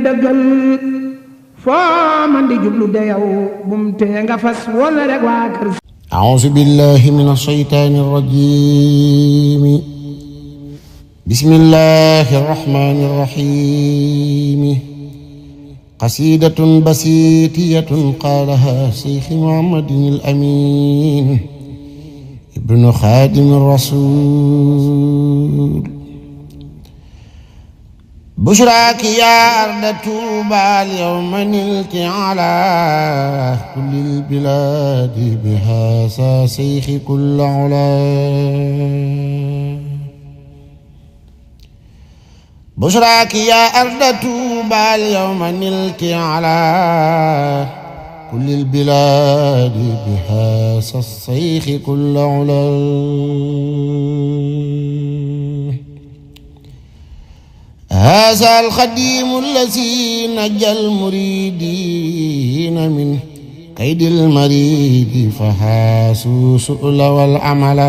dëggal foo man di jublu de yow bum tee nga fas wala rek waa kër. أعوذ بالله من الشيطان الرجيم بسم الله الرحمن الرحيم قصيدة بسيطية قالها شيخ محمد الأمين ابن خادم الرسول بشراك يا أرض طوبى اليوم نلت على كل البلاد بهذا شيخ كل علا بشراك يا أرض طوبى اليوم نلت على كل البلاد بهذا الشيخ كل علا هذا الخديم الذي نجى المريدين من كيد المريد فحاسوا سؤل والعمل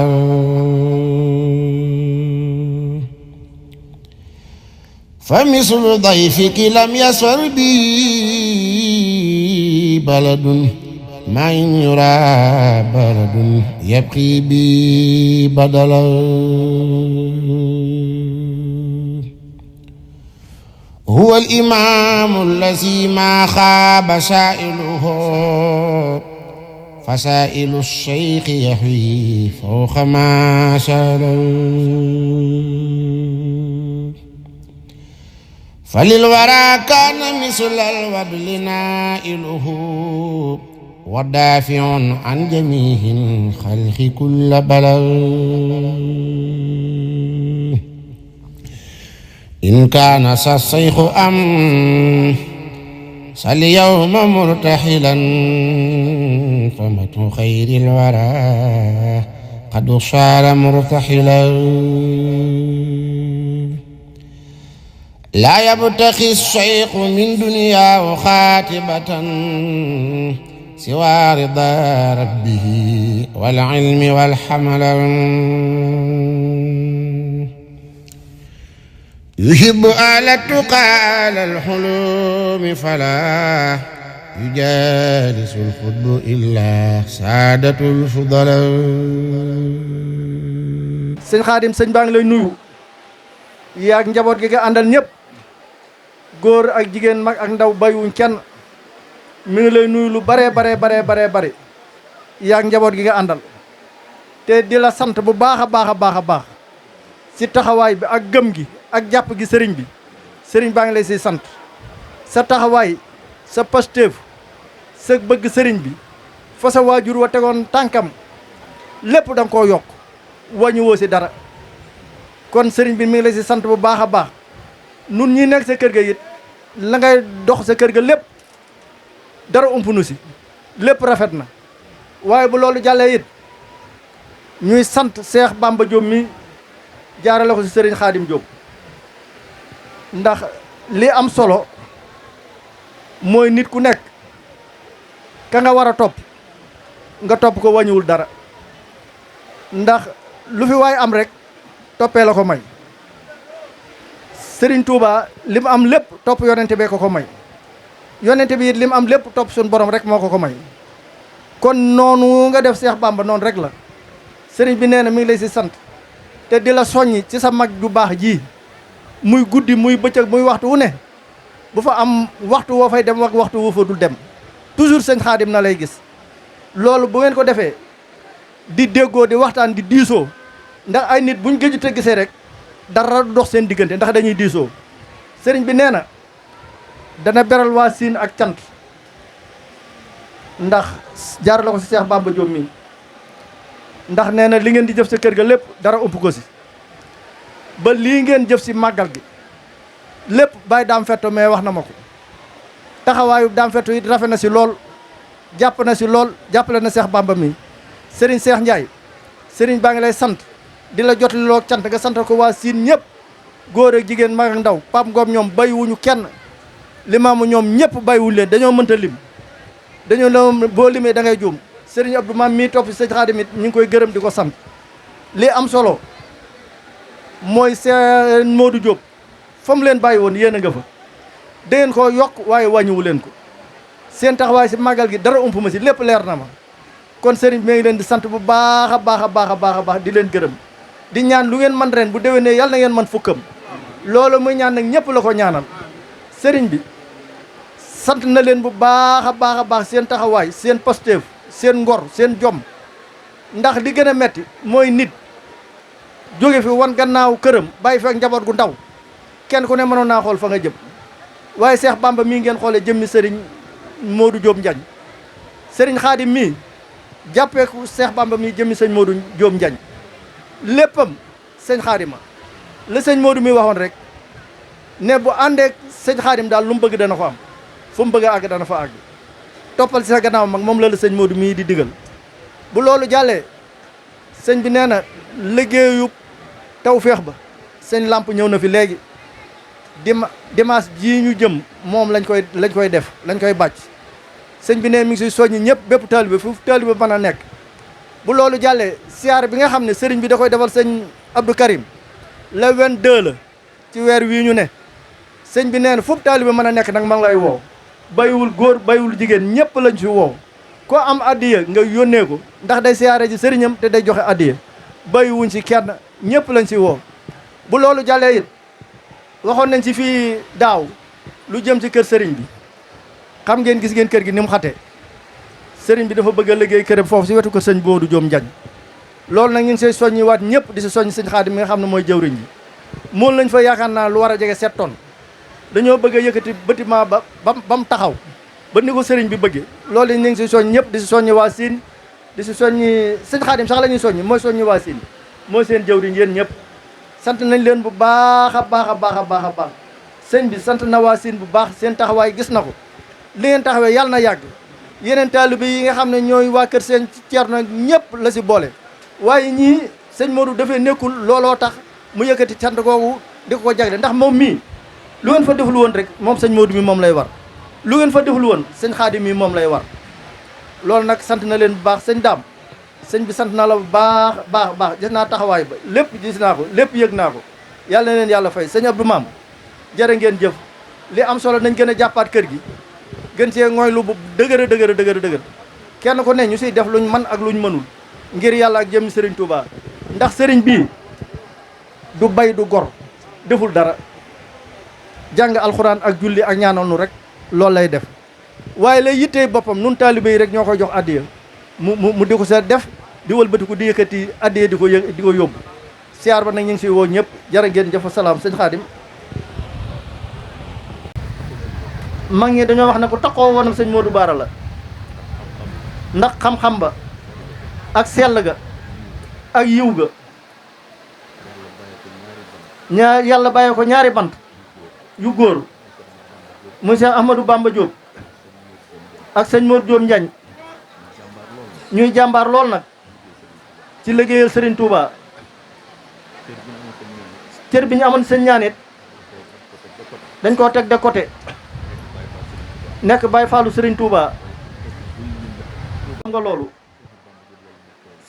فمثل ضيفك لم يسر بي بلد ما إن يرى بلد يبقي بي بدلا هو الإمام الذي ما خاب سائله فسائل الشيخ يحوي فوق ما سال فللورى كان مثل الوبل نائله ودافع عن جميع الخلق كل بلد إن كان الشيخ أم اليوم مرتحلا فمت خير الورى قد صار مرتحلا لا يبتغي الشيخ من دنياه خاتبة سوى رضا ربه والعلم والحمل يحب آل التقى آل الحلوم فلا يجالس الخطب إلا سادة الفضلاء. sëñ Xaadim sëñ baa ngi lay nuyu yaa ak njaboot gi nga àndal ñëpp góor ak jigéen mag ak ndaw bàyyiwuñ kenn mi ngi lay nuyu lu bare yaa ak njaboot gi nga àndal te di la sant bu baax a baax ci taxawaay bi ak gëm gi ak jàpp gi sëriñ baa ngi lay siy sant sa taxawaay sa pastéef sa bëgg sëriñ bi fa sa waajur wa tegoon tànkam lépp da nga koo yokk wàññiwoo si dara kon sëriñ bi mi ngi lay si sant bu baax a baax nun ñi nekk sa kër ga it la ngay dox sa kër ga lépp dara ump nu si lépp rafet na waaye bu loolu jàllee it ñuy sant Seex Bamba Diop mi jaarale ko si sëriñ Xaadim Diop ndax li am solo mooy nit ku nekk ka nga war a topp nga topp ko wàññiwul dara ndax lu fi waay am rek toppee la ko may Serigne Touba li mu am lépp topp yonente bee ko may yonente bi it li mu am lépp topp suñu borom rek moo ko may kon noonu nga def Seex Bamba noonu rek la Serigne bi nee na mi ngi lay si sant te di la soññi ci sa mag ju baax ji muy guddi muy bëccëg muy waxtu wu ne bu fa am waxtu woo fay dem ak waxtu woo fa dul dem toujours sëñ Xaadim na lay gis loolu bu ngeen ko defee di déggoo di waxtaan di diisoo ndax ay nit buñ gëj te gisee rek dara du dox seen diggante ndax dañuy diisoo sëriñ bi nee na dana beral waa Siin ak cant ndax jaar la ko si Seex Bamba Diop mi ndax nee na li ngeen di jëf sa kër ga lépp dara ëpp ko si ba lii ngeen jëf si màggal gi lépp bàyyi daam fetto mais wax na ma ko taxawaayu daam fetto it rafet na si lool jàpp na si lool jàppale na Seex Bamba mi sëriñ Seex Njaay sëriñ baa ngi lay sant di la jot loo cant nga sant ko waa Siin ñëpp góor ak jigéen mag ak ndaw Pape Ngom ñoom bàyyiwuñu kenn limaamu ñoom ñëpp bàyyiwuñ leen dañoo mënta lim dañoo ne boo limee da ngay juum sëriñ Abdou Mam mii topp sëñ Xaadim it ñu ngi koy gërëm di ko sant li am solo mooy seen Modou Diop fa mu leen bàyyi woon yéen a nga fa dangeen koo yokk waaye wàññiwu leen ko seen taxawaay si màggal gi dara ump ma si lépp leer na ma kon sëriñ bi mi ngi leen di sant bu baax a baax a baax a baax a baax di leen gërëm di ñaan lu ngeen man ren bu déwénee yàlla na ngeen man fukkam loolu muy ñaan nag ñëpp la ko ñaanal sëriñ bi sant na leen bu baax a baax a baax seen taxawaay seen pasteef seen ngor seen jom ndax li gën a metti mooy nit jóge fi wan gannaaw këram bàyyi fekk njaboot gu ndaw kenn ku ne mënoon naa xool fa nga jëm waaye Seex Bamba mii ngeen xoolee jëmmi sëriñ Modou Diop Njañ sëriñ Xaadim mii jàppeeku Seex Bamba mii jëmmi sëñ Modou Diop Njañ léppam sëñ Xaadima la sëñ Modou mi waxoon rek ne bu àndeek sëñ Xaadim daal lu mu bëgg dana ko am fu mu bëgg a àgg dana fa àgg toppal ci sa gannaaw mag moom la sëñ Modou mii di digal bu loolu jàllee sëñ bi nee na liggéeyu tawféex ba sëñ Lamp ñëw na fi léegi dimanche jii ñu jëm moom lañ koy def lañ koy bàcc sëñ bi nee mi ngi siy soññi ñëpp bépp taalibe fu taalibe mën a nekk bu loolu jàllee siyaar bi nga xam ne sëriñ bi da koy defal sëñ Abdou Karim le 22 la ci weer wii ñu ne sëñ bi nee na fu taalibe mën a nekk nag ma ngi lay woo bayiwul góor bayiwul jigéen ñëpp lañ si woo ko am addiya nga yónnee ko ndax day siyaare ji sëriñam te day joxe addiya bayiwuñ si kenn ñëpp lañ si woo bu loolu jàllee it waxoon nañ ci fii daaw lu jëm ci kër sëriñ bi xam ngeen gis ngeen kër gi ni mu xate sëriñ bi dafa bëgg a liggéey këram foofu si wetu ko sëñ Modou Diop Njañ loolu nag ñu ngi say soññi waat ñëpp di si soññ sëñ Xaadim mi nga xam ne mooy jëwriñ bi moom lañ fa yaakaar naa lu war a jege 7 tonnes dañoo bëgg a yëkkati bâtiment ba mu taxaw ba ni ko sëriñ bi bëggee loolu ñu ngi si soññ ñëpp di si soññi waa Siin di si soññi sëñ Xaadim sax la ñuy soññi mooy soññi waa Siin mooy seen jëwriñ yéen ñëpp sant nañ leen bu baax a baax a baax a baax a baax sëñ bi sant na waa Siin bu baax seen taxawaay gis na ko li ngeen taxawee yàlla na yàgg yeneen taalibe yi nga xam ne ñooy waa kër seen Ceerno ñëpp la si boole waaye ñii sëñ Modou dafee nekkul looloo tax mu yëkkati sant googu di ko jagle ndax moom mii lu ngeen fa deful woon rek moom sëñ Modou mi moom lay war lu ngeen fa deful woon sëñ Xaadim mi moom lay war loolu nag sant na leen bu baax sëñ Daam sëñ bi sant naa la bu baax gis naa taxawaay ba lépp gis naa ko lépp yëg naa ko yàlla na leen yàlla fay sëñ Abdou Maam jërë ngeen jëf li am solo nañ gën a jàppaat kër gi gën see ngooy lu bu dëgër kenn ko ne ñu siy def luñ man ak luñ mënul ngir yàlla ak jëmmi sëriñ Touba ndax sëriñ bii du bay du gor deful dara jàng alxuraan ak julli ak ñaanal nu rek loolu lay def waaye lay yittee boppam nun taalibe yi rek ñoo koy jox addiya mu di ko sa def di wëlbati ko di yëkkati addiya di ko yóbbu siyaar ba nag ñu ngi siy woo ñëpp jërë ngeen jëf salaam sëñ Xaadim mag ñi dañoo wax ne ko taxoo woon sëñ Modou Bara la ndax xam-xam ba ak sell ga ak yiw ga yàlla bàyyee ko ñaari bant yu góor muy Cheikh Ahmadou Bamba Diop ak sëñ Modou Diop Njañ ñuy jàmbaar lool nag ci liggéeyal Serigne Touba cër bi ñu amoon seen ñaan it dañ koo teg de côté nekk Baye Fallou Serigne Touba xam nga loolu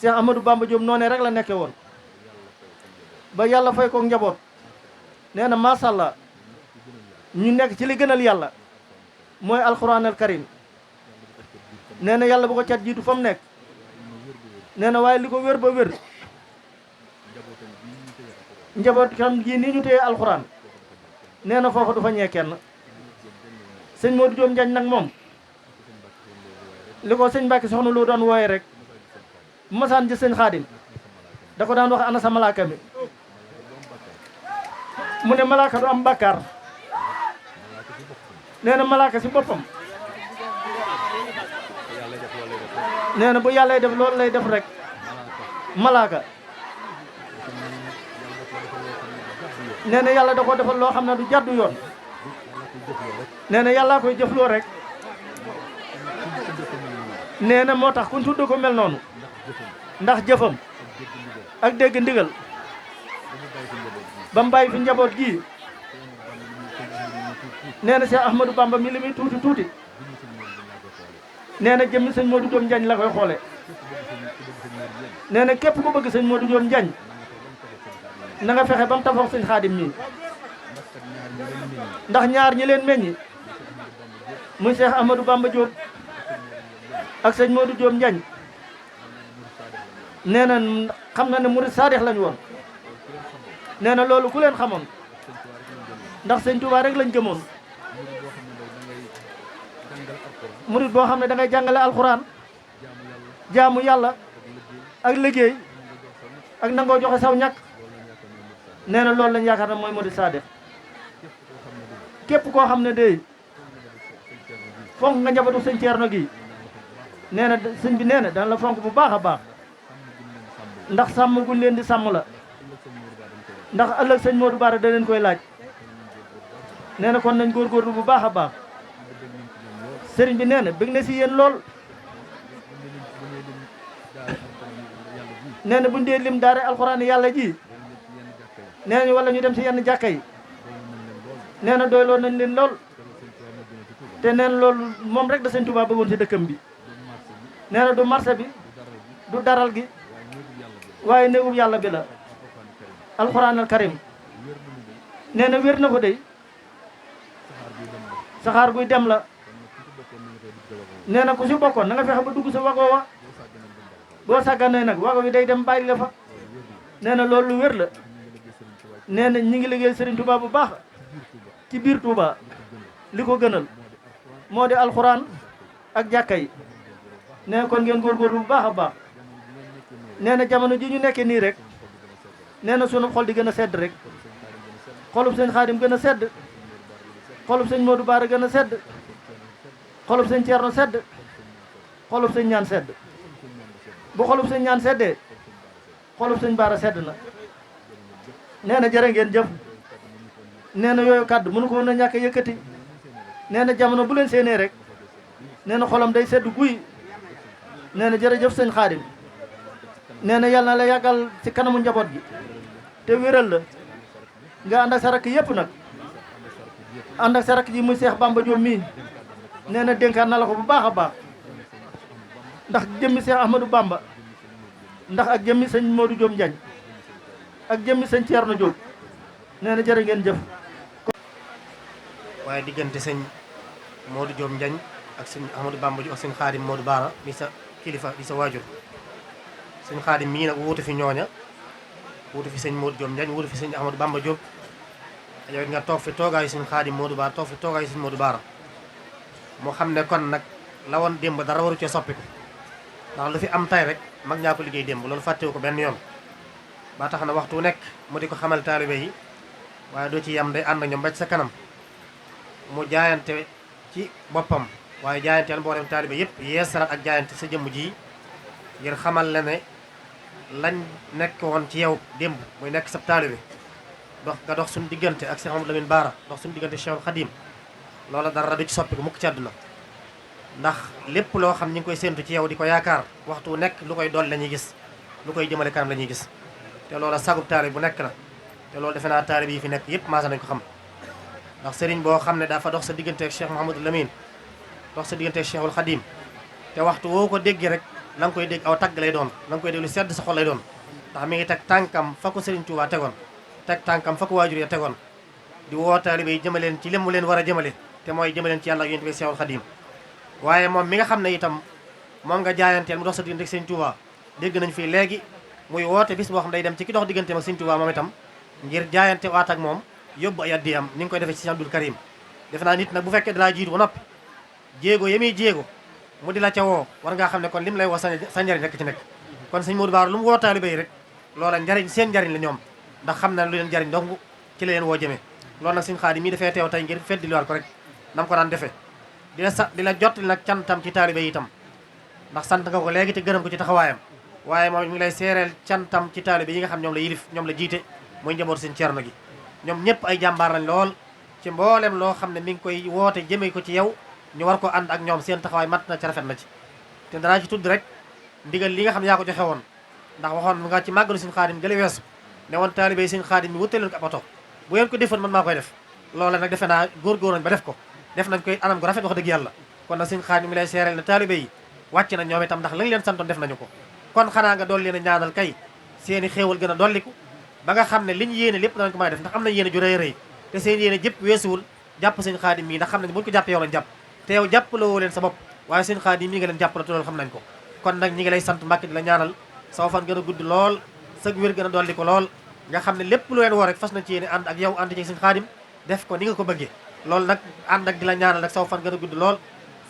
Cheikh Ahmadou Bamba Diop noonee rek la nekke woon ba yàlla fay ko njaboot nee na macha allah ñu nekk ci li gënal yàlla mooy alxuraanal karim nee na yàlla bu ko cat jiitu fa mu nekk nee na waaye li ko wér ba wér njaboot xam gi nii ñu téye alxuraan nee na foofa du fa ñee kenn sëñ Modou Diop Njañ nag moom li ko sëñ Mbàkke soxna loo doon wooye rek bu masaan ji sëñ Xaadim da ko daan wax ana sa malaaka mi mu ne malaaka du am bàkkaar nee na malaaka si boppam nee na bu yàllay def loolu lay def rek malaaka nee na yàlla da ko defal loo xam ne du jàddu yoon nee na yàllaa koy jëfloo rek nee na moo tax ku tudd ko mel noonu ndax jëfam ak dégg ndigal ba mu bàyyi fi njaboot gii nee na Cheikh Ahmadou Bamba mi li muy tuuti nee na jëmmi sëñ Modou Diop Njañ la koy xoole nee na képp ku bëgg sëñ Modou Diop Njañ na nga fexe ba mu tafoog sëñ Xaadim mii ndax ñaar ñi leen meññi muy Cheikh Ahmadou Bamba Diop ak sëñ Modou Diop Njañ nee na xam na ne murid saadix lañu woon nee na loolu ku leen xamoon ndax sëñ Touba rek lañ gëmoon murid boo xam ne da ngay jàngale alxuraan jaamu yàlla ak liggéey ak nangoo joxe saw ñàkk nee na loolu lañ yaakaar ne mooy murid saadix képp koo xam ne day fonk nga njabootu sëñ Ceerno gi nee na sëñ bi nee na dana la fonk bu baax a baax ndax sàmm guñ leen di sàmm la ndax ëllëg sëñ Modou Bara da leen koy laaj nee na kon nañ góorgóorlu bu baax a baax sëriñ bi nee na bëgg na si yéen lool nee na buñ dee lim daara alxuraan yàlla ji nee nañu wala ñu dem si yenn jàkka yi nee na doyloo nañ leen lool te nee na loolu moom rek da sëñ Touba bëggoon si dëkkam bi nee na du marché bi du daral gi waaye néegub yàlla bi la alxuraan al karim nee na wér na ko dey saxaar guy dem la nee na ku si bokkoon na nga fexe ba dugg sa wago wa boo sàgganee nag wago bi day dem bàyyi la fa nee na loolu lu wér la nee na ñi ngi liggéey Serigne Touba bu baax ci biir Touba li ko gënal moo di alxuraan ak jàkka yi nee na kon ngeen góorgóorlu bu baax a baax nee na jamono ji ñu nekkee nii rek nee na sunu xol di gën a sedd rek xolub sëñ Xaadim gën a sedd xolub sëñ Modou Bara gën a sedd xolub sëñ Ceerno sedd xolub sëñ ñaan sedd bu xolub sëñ ñaan seddee xolub sëñ Bara sedd na nee na jërë ngeen jëf nee na yooyu kàddu mënu ko woon a ñàkk a yëkkati nee na jamono bu leen séenee rek nee na xolam day sedd guy nee na jërëjëf sëñ Xaadim nee na yàlla na la yàggal ci kanamu njaboot gi te wéral la nga ànd ak sa rakk yëpp nag ànd ak sa rakk ji muy Seex Bamba Diop mii nee na dénkaan na la ko bu baax a baax ndax jëmmi Seex Ahmadou Bamba ndax ak jëmmi sëñ Modou Diop Njañ ak jëmmi sëñ Ceerno Diop nee na jërë ngeen jëf. waaye diggante sëñ Modou Diop Njañ ak sëñ Ahmadou Bamba Diop ak sëñ Xaadim Modou Bara di sa kilifa di sa waajur sëñ Xaadim mii nag wuutu fi ñooña wuutu fi sëñ Modou Diop Njañ wuutu fi sëñ Ahmadou Bamba Diop yow nga toog fi toogaayu sëñ Xaadim Modou Bara toog fi toogaayu sëñ Modou Bara moo xam ne kon nag la woon démb dara waru cee soppiku ndax lu fi am tay rek mag ñaa ko liggéey démb loolu fàttewu ko benn yoon ba tax na waxtu nekk mu di ko xamal taalibe yi waaye doo ci yam day ànd ak ñoom ba ci sa kanam mu jaayante ci boppam waaye jaayanteel mboolem taalibe yëpp yeesalaat ak jaayante sa jëmm ji ngir xamal la ne lañ nekk woon ci yow démb muy nekk sab taalibe nga dox suñu diggante ak Cheikh Amadou Lamine Bara dox suñu diggante Cheikhul Khadim loola dara du ci soppiku mukk ci àdduna ndax lépp loo xam ñi ngi koy séentu ci yow di ko yaakaar waxtu nekk lu koy dool la ñuy gis lu koy jëmale kanam la ñuy gis te loola sagub taalibe bu nekk la te loolu defe naa taalibe yi fi nekk yëpp maasa nañ ko xam ndax sëriñ boo xam ne dafa dox sa diggante ak Cheikh Mouhamadou Lamine dox sa diggante ak Cheikhul Khadim te waxtu woo ko déggee rek la nga koy dégg aw tagg lay doon la nga koy dégg lu sedd sa xol lay doon ndax mi ngi teg tànkam fa ko Sëriñ Tuubaa tegoon teg tànkam fa ko waajur ya tegoon di woo taalibe yi jëmaleen ci lim mu leen war a jëmale te mooy jëmaleen ci yàlla ak yonent bi Cheikhul Khadim waaye moom mi nga xam ne itam moom nga jaayanteel mu dox sa diggante ak Sëriñ Tuubaa dégg nañ fii léegi muy woote bis boo xam day dem ci ki dox digganteem ak Sëriñ Tuubaa moom itam ngir jaayante waat ak moom yóbbu ay addi am ni nga koy defee ci Sëriñ Abdul Karim defe naa nit nag bu fekkee dalaa jiitu ba noppi jéego yemi jéego mu di la ca woo war ngaa xam ne kon lim lay woo sa njariñ rek ci nekk kon sëñ Modou Bara lu mu woo taalibe yi rek loola njariñ seen njariñ la ñoom ndax xam na lu leen njariñ donc ci la leen woo jëmee loolu nag sëñ Xaadim mii dafay teew tey ngir feddi liwaat ko rek nam ko daan defee di la jottali nag cantam ci taalibe yi itam ndax sant nga ko léegi te gërëm ko ci taxawaayam waaye moom mi ngi lay seereel cantam ci taalibe yi nga xam ñoom la yilif ñoom la jiite muy njaboot seen Ceerno gi ñoom ñëpp ay jàmbaar lañ lool ci mboolem loo xam ne mi ngi koy woote jëmee ko ci yow ñu war ko ànd ak ñoom seen taxawaay mat na ci rafet na ci te danaa ci tudd rek ndigal li nga xam ne yaa ko joxe woon ndax waxoon nga ci màggalu Sëñ Xaadim gële weesu ne woon taalibe yi Sëñ Xaadim mi wutal leen ko ab oto bu ngeen ko defoon man maa koy def loola nag defe naa góorgóor nañ ba def ko def nañ koy anam gu rafet wax dëgg yàlla kon nag Sëñ Xaadim mi lay seereel ne taalibe yi wàcc na ñoom itam ndax lañ leen santoon def nañu ko kon xanaa nga dool leen a ñaanal kay seeni xéewal gën a dolliku ba nga xam ne liñ yéene lépp danañ ko mën a def ndax am nañ yéene ju rëy rëy te seen yéene jëpp weesuwul jàpp Sëñ Xaadim mii ndax xam nañ buñ ko jàppee yow lañ jàpp te yow jàppaloo leen sa bopp waaye sëñ Xaadim mi nga leen jàppale te loolu xam nañ ko kon nag ñi ngi lay sant Mbàkke di la ñaanal saw fan gën a gudd lool sag wér gën a dolli ko lool nga xam ne lépp lu leen woo rek fas nañ ci yéene ànd ak yow ànd ci sëñ Xaadim def ko ni nga ko bëggee loolu nag ànd ak di la ñaanal nag saw fan gën a gudd lool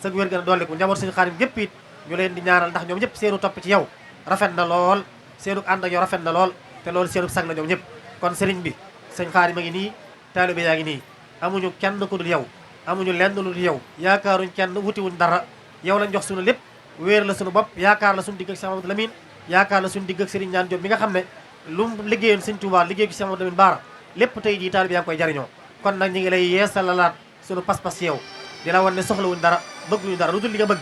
sag wér gën a dolli ko njaboot sëñ Xaadim gépp it ñu leen di ñaanal ndax ñoom ñëpp seenu topp ci yow rafet na lool seenu ànd ak yow rafet na lool te loolu seenu sag la ñoom ñëpp kon sëriñ bi sëñ Xaadim a ngi nii taalibe yaa ngi nii amuñu kenn ku dul yow amuñu lenn lu dul yow yaakaaruñ kenn wutiwuñ dara yow lañ jox suñu lépp wéer la suñu bopp yaakaar la suñu digg ak Cheikh Mamadou Lamine yaakaar la suñu digg ak Serigne Ñaan Diop mi nga xam ne lu mu liggéeyoon Sëñ Tuubaa liggéey ko Cheikh Mamadou Lamine Baara lépp tey jii taalibe yaa ngi koy jariñoo kon nag ñi ngi lay yeesalalaat suñu pas-pas ci yow di la wan ne soxlawuñ dara bëgguñu dara lu dul li nga bëgg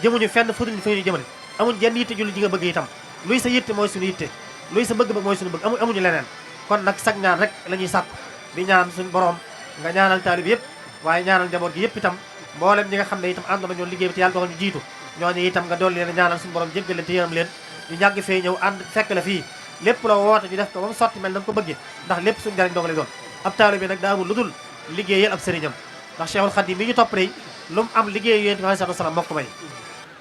jëmuñu fenn fuduñ fa ñu jëmale amuñ jenn yitte julli ji nga bëgg itam luy sa yitte mooy suñu yitte luy sa bëgg-bëgg mooy suñu bëgg amuñu leneen kon nag sag ñaan rek la ñuy sàkku di ñaan suñu borom nga ñaanal taalibe yëpp waaye ñaanal njaboot gi yëpp itam mboolem ñi nga xam ne itam ànd nañoo liggéey bi te yàlla dogal ñu jiitu ñooñu itam nga dolli leen ñaanal suñu borom jéggal leen te yërëm leen ñu ñàgg fee ñëw ànd fekk la fii lépp la woote ñu def ko ba mu sotti mel na ko bëggee ndax lépp suñu njariñ dongale doon ab taalibe bi nag daa amul lu dul liggéeyal ab sëriñam ndax Cheikhul Khadim mi ñu topp day lu mu am liggéey yonent bi alayhi salaatu wasalaam moo ko may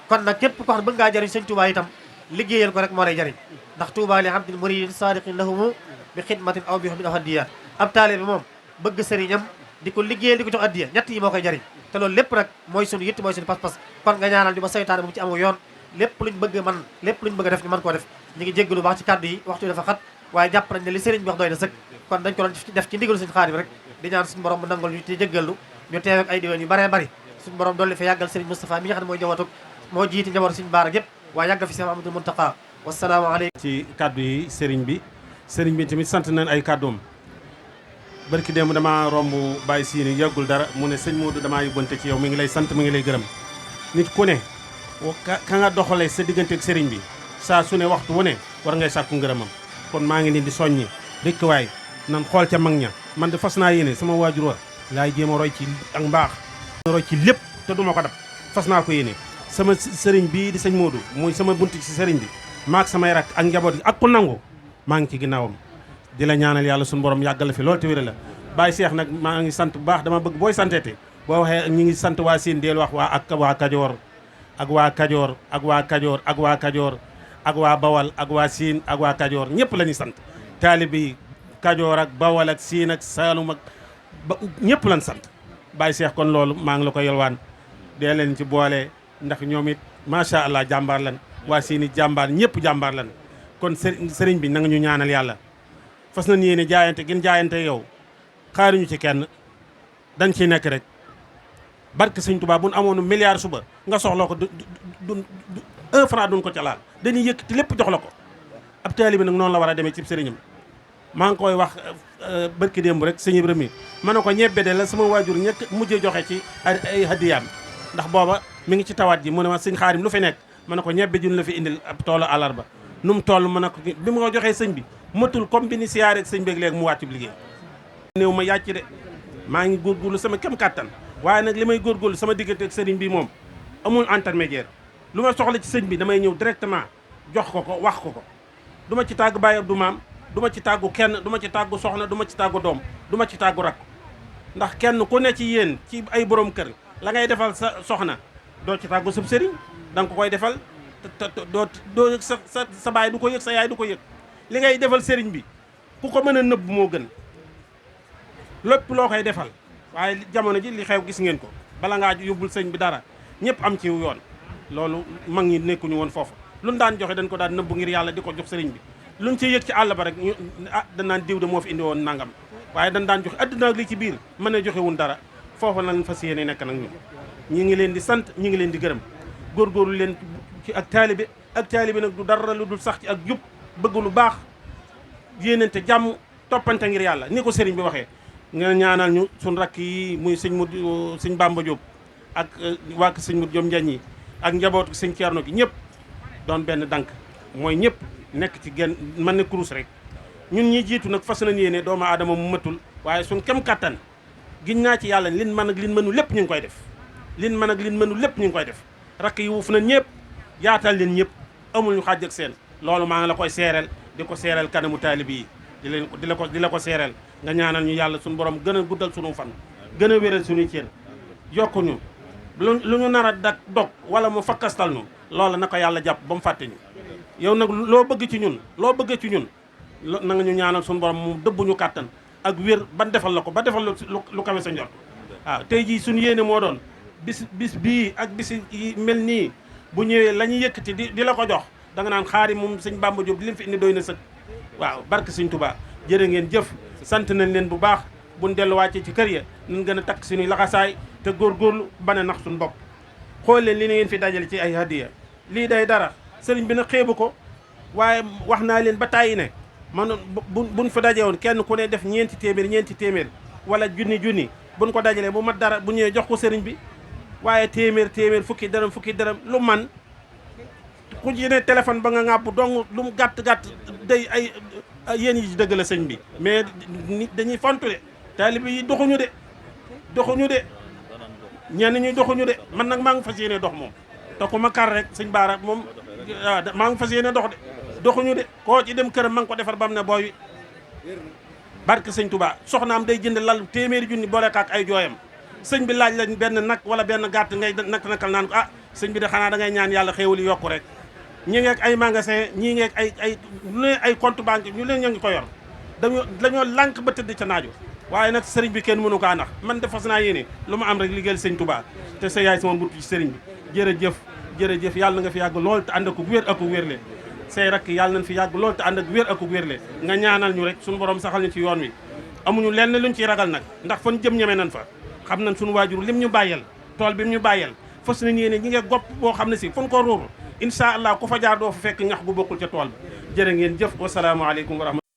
kon nag képp ko xam ne bëgg ngaa jariñ sëñ Touba itam liggéeyal ko rek moo lay jariñ ndax Touba li abdin muridin sadiqin lahumu bi xidmatin aw bi min ahadiya ab taalibe bi moom bëgg sëriñam di ko liggéeyal di ko jox addiya ñett yi moo koy jariñ te loolu lépp nag mooy suñu yitt mooy suñu pas-pas kon nga ñaanal ñu ba saytaane mu ci amu yoon lépp luñ bëgg man lépp luñ bëgg a def ñu mën koo def ñu ngi jéggalu baax ci kàddu yi waxtu dafa xat waaye jàpp nañ ne li sëriñ bi wax doy na sëkk kon dañ ko doon def ci ndigalu suñu Xaadim rek di ñaan suñu borom mu nangol ñu te jéggalu ñu teew ak ay diwén yu baree bari suñu borom dolli fi yàggal sëriñ Moustapha mi nga xam ne mooy njabootu moo jiiti njabootu suñu baara gépp waaye yàggal fi Cheikh Amadou Mountakha wassalaamu aleykum ci kàddu yi sëriñ bi tamit sant nañ ay kàddoom barki démb damaa romb Baye Sini yàggul dara mu ne sëñ Modou damaa yóbbante ci yow mi ngi lay sant mi ngi lay gërëm nit ku ne ka nga doxalee sa diggante ak sëriñ bi saa su ne waxtu wu ne war ngay sàkku ngërëmam kon maa ngi leen di soññi rek waay nan xool ca mag ña man de fas naa yéene sama waajur wa laay jéem a roy ci ak mbaax roy ci lépp te duma ko dab fas naa ko yéene sama sëriñ bii di sëñ Modou muy sama bunt ci sëriñ bi maak samay rak ak njaboot gi ak ku nangu maa ngi ci ginnaawam di la ñaanal yàlla suñu borom yàggal la fi loolu te wér la Baye Cheikh nag maa ngi sant bu baax dama bëgg booy santeete boo waxee ñi ngi sant waa Siin deel wax waa Kajoor ak waa Kajoor ak waa Kajoor ak waa Kajoor ak waa Bawal ak waa Siin ak waa Kajoor ñëpp la ñuy sant taalibe yi Kajoor ak Bawal ak Siin ak Saalum ak ba ñëpp lañ sant Baye Cheikh kon loolu maa ngi la ko yelwaan dee leen ci boole ndax ñoom it macha allah jàmbaar lan waa Siin i jàmbaar ñëpp jàmbaar lan kon sëriñ bi na nga ñu ñaanal yàlla fas nañ yéene jaayante gën jaayante yow xaaruñu ci kenn dañ ciy nekk rek barke sëñ Tuubaa bu nu amoon milliard suba nga soxla ko du 1 franc duñ ko ca laal dañuy yëkkati lépp jox la ko ab taalibe nag noonu la war a demee ci sëriñam maa ngi koy wax barki démb rek sëñ Ibrahima ma ne ko ñebbe de la sama waajur ñëkk mujjee joxe ci ay hadiyaam ndax booba mi ngi ci tawaat ji mu ne ma sëñ Xaadim lu fi nekk ma ne ko ñebbe jun la fi indil ab toolu àllarba nu mu toll ma ne ko bi ma ko joxee sëñ bi matul comme bi ni siyaare sëñ beeg léegi mu wàccu liggéey néew ma yàcc de maa ngi góorgóorlu sama kem kàttan waaye nag li may góorgóorlu sama diggante ak sëriñ bi moom amul intermédiaire lu ma soxla ci sëñ bi damay ñëw directement jox ko ko wax ko ko du ma ci tàggu Baye Abdou Maam du ma ci tàggu kenn du ma ci tàggu soxna du ma ci tàggu doom du ma ci tàggu rakk ndax kenn ku ne ci yéen ci ay borom kër la ngay defal sa soxna doo ci tàggu sab sëriñ da nga ko koy defal doo yëg sa baay du ko yëg sa yaay du ko yëg li ngay defal sëriñ bi ku ko mën a nëbb moo gën lépp loo koy defal waaye jamono ji li xew gis ngeen ko bala ngaa yóbbul sëñ bi dara ñëpp am ci yoon loolu mag ñi nekkuñu woon foofu luñ daan joxe dañ ko daan nëbb ngir yàlla di ko jox sëriñ bi luñ ci yëg ci àll ba rek ñu danaan diw de moo fi indi woon nangam waaye dañ daan joxe adduna ak li ci biir mën a joxe wun dara foofu lañ fas yéene nekk nag ñun ñi ngi leen di sant ñi ngi leen di gërëm góorgóorlu leen ci ak taalibe nag du dara lu dul sax ci ak jub bëgg lu baax yéenante jàmm toppante ngir yàlla ni ko sëriñ bi waxee nga ñaanal ñu suñ rakk yi muy sëñ Bamba Diop ak waa sëñ Modou Diop Njañ yi ak njabootu sëñ Ceerno gi ñëpp doon benn dank mooy ñëpp nekk ci genn mën ne kurus rek ñun ñi jiitu nag fas nañ yéene doomu aadama mu matul waaye suñ kem kattan giñ naa ci yàlla lin mën ak lin mënu lépp ñu ngi koy def lin mën ak lin mënu lépp ñu ngi koy def rakk yi wuuf nañ ñëpp yaatal leen ñëpp amul ñu xaaj ak seen loolu maa ngi la koy seereel di ko seereel kanamu taalibi yi di la ko seereel nga ñaanal ñu yàlla suñu borom gën a guddal suñu fan gën a wéral suñuy cër yokku ñu lu ñu nar a dog wala mu fakkastal nu loola na ko yàlla jàpp ba mu fàtte ñu yow nag loo bëgg ci ñun loo bëgg ci ñun na nga ñu ñaanal suñu borom mu dëbb ñu kàttan ak wér ban defal la ko ba defal lu kawe sa njort waaw tey jii suñu yéene moo doon bis bii ak bis yi mel nii bu ñëwee la ñuy yëkkati di la ko jox da nga naan xaari moom sëñ Bamba Diop li mu fi indi doy na sëkk waaw barke sëñ Touba jërë ngeen jëf sant nañ leen bu baax buñ delluwaatee ci kër ya nañ gën a takk suñuy laxasaay te góorgóorlu bana nax suñu bopp xool leen li na ngeen fi dajale ci ay hadiya lii day dara sëriñ bi na xeebu ko waaye wax naa leen ba tàyyi ne man buñ fa dajewoon kenn ku ne def ñeenti téeméer wala junni buñ ko dajalee bu mat dara bu ñëwee jox ko sëriñ bi waaye téeméer fukki dërëm lu man ku ci ne téléphone ba nga ŋàbb dong lu mu gàtt day ay yéen yi dëgg la sëñ bi mais nit dañuy fontu de taalibe yi doxuñu de ñenn ñi doxuñu de man nag maa ngi fas yéene dox moom te ku ma kar rek sëñ Baara moom maa ngi fas yéene dox de doxuñu de koo ci dem këram ma ngi ko defar ba mu ne booy barke sëñ Touba soxnaam day jënd lal téeméeri junni boole ak ay jooyam sëñ bi laaj lañ benn nag wala benn gàtt ngay nakal naan ko sëñ bi de xanaa da ngay ñaan yàlla xéewal yi yokku rek ñi ngeeg ay magasin ñii ngeeg ay lu ne ay compte banque ñu leen ñoo ngi ko yor dañoo lànk ba tëdd ca naaju waaye nag sëriñ bi kenn mënu kaa nax man de fas naa yéene lu ma am rek liggéeyal sëñ Touba te sa yaay sama mbut ci sëriñ bi jërëjëf yàlla na nga fi yàgg lool te ànd ak wér ak wérle say rakk yàlla nañ fi yàgg lool te ànd ak wér ak wérle nga ñaanal ñu rek suñu borom saxal ñu ci yoon wi amuñu lenn luñ ciy ragal nag ndax fan jëm ñeme nañ fa xam nañ suñu waajur lim ñu bàyyel tool bi mu ñu bàyyel fas nañ yéene ñi nge gopp boo xam ne si fu ñu ko ruur incha allah ku fa jaar doo fa fekk ñax gu bokkul ca tool bi jërë ngeen jëf wasalaamaaleykum wa rahmatulah